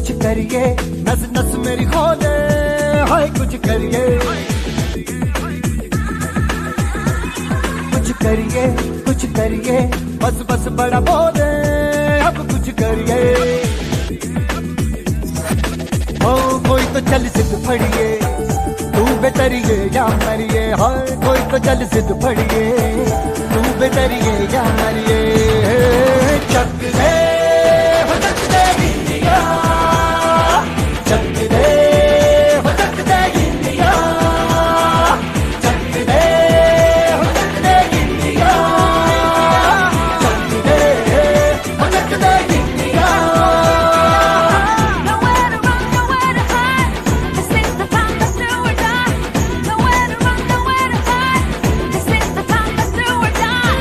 कुछ करिए, नस नस मेरी खोले, हाय कुछ करिए, कुछ करिए, कुछ करिए, बस बस बड़ा बोले, अब कुछ करिए। ओ कोई तो चल सिद्ध फड़िए, तू बेतरिए या मरिए, हाय कोई तो चल सिद्ध फड़िए, तू बेतरिए या मरिए। चक दे हो चक दे इंडिया, चक दे हो चक दे इंडिया, चक दे हो चक दे इंडिया, चक दे हो चक दे India. Nowhere to run, nowhere to hide. This is the time, let's do or die. Nowhere to run, nowhere to hide. This is the time, let's do or die.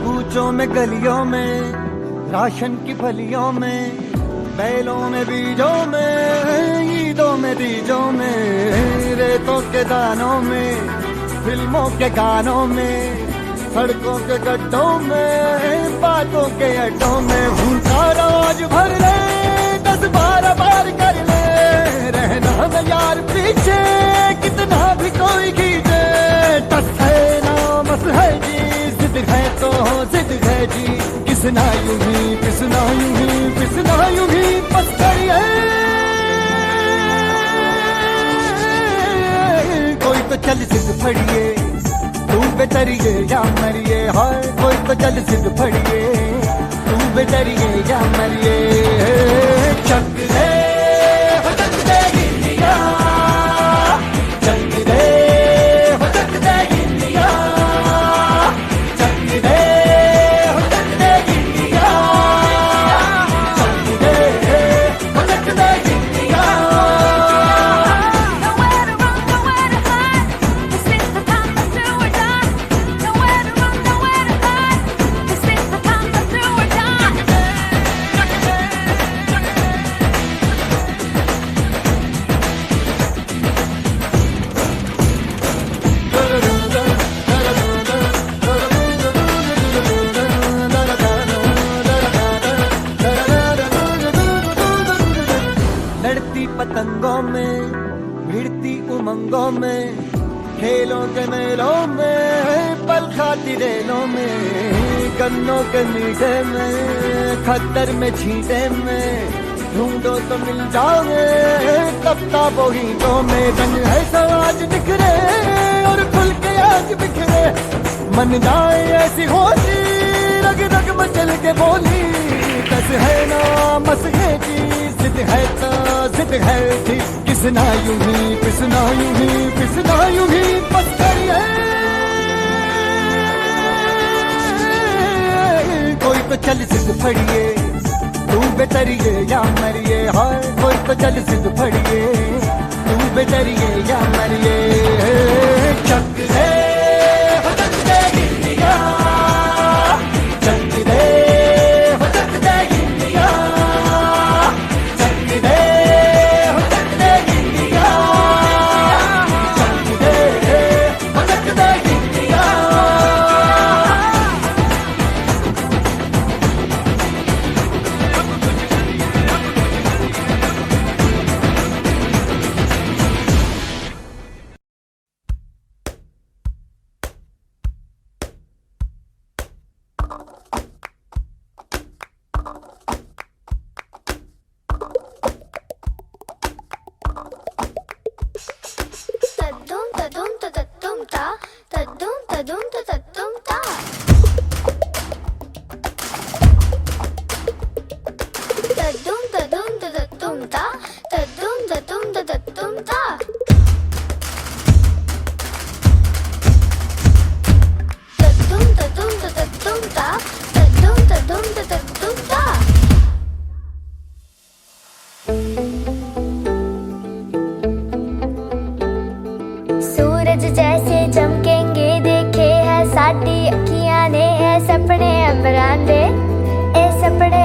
कूचों में गलियों में, ration की फलियों में, बैलों में बीजों में, ईदों में बीजों में, रेतों के दानों में, फिल्मों के गानों में, सड़कों के गड्ढों में, बातों के अड्डों में, भूलता रोज भर ले, 10-12 बार कर ले, रहना न यार पीछे, कितना भी कोई खींचे, टस है ना मस है जी, जिद है तो जिद है जी, किसना यूं ही पिसना यूं ही पिसना यूं ही बस करिए। कोई तो चल सिद्ध फड़िए, तू बेतरिए या मरिए, हाय कोई तो चल सिद्ध फड़िए, तू बेतरिए या मरिए। चक दे हो चक दे इंडिया, चक दे हो चक दे इंडिया, चक दे हो चक दे इंडिया, चक दे हो चक दे India. Nowhere to run, nowhere to hide. This is the time, let's do or die. Nowhere to run, nowhere to hide. This is the time, let's do or die. लड़ती पतंगों में, भिड़ती उमंगों में, खेलों के मेलों में, पल खाती रेलों में, गन्नों के मीठे में, खद्दर में छींटे में, ढूंढो तो मिल जाओगे, तपता बोहीटों में, रंग है सब आज बिखरे और खुल के आज बिखरे, मन जाए ऐसी होली, रग रग मचल के बोली, बस है ना मस है जी, जिद है तो जिद है जी, किसना यूं ही पिसना यूं ही पिसना यूं ही बस करिए। कोई तो चल सिद्ध फड़िए, तू बेतरिए या मरिए, हाय कोई तो चल सिद्ध फड़िए, तू बेतरिए या मरिए। चक दे हो चक दे इंडिया, चक दे हो चक दे इंडिया, चक दे हो चक दे इंडिया, चक दे हो चक दे India. Tadum tadum tadum ta, tadum tadum tadum ta. Tadum tadum tadum ta, tadum tadum tadum ta. Tadum tadum tadum ta, tadum tadum tadum ta. सूरज जैसे चमकेंगे देखे है साडी अखियां ने, है सपने अंबरां दे, ए सपने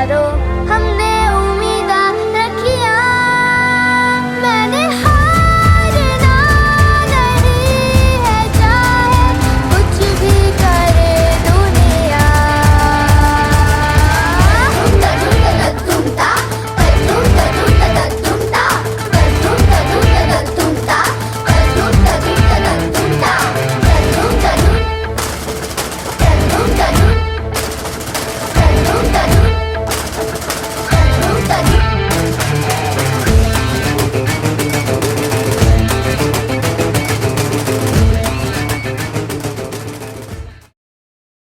चारों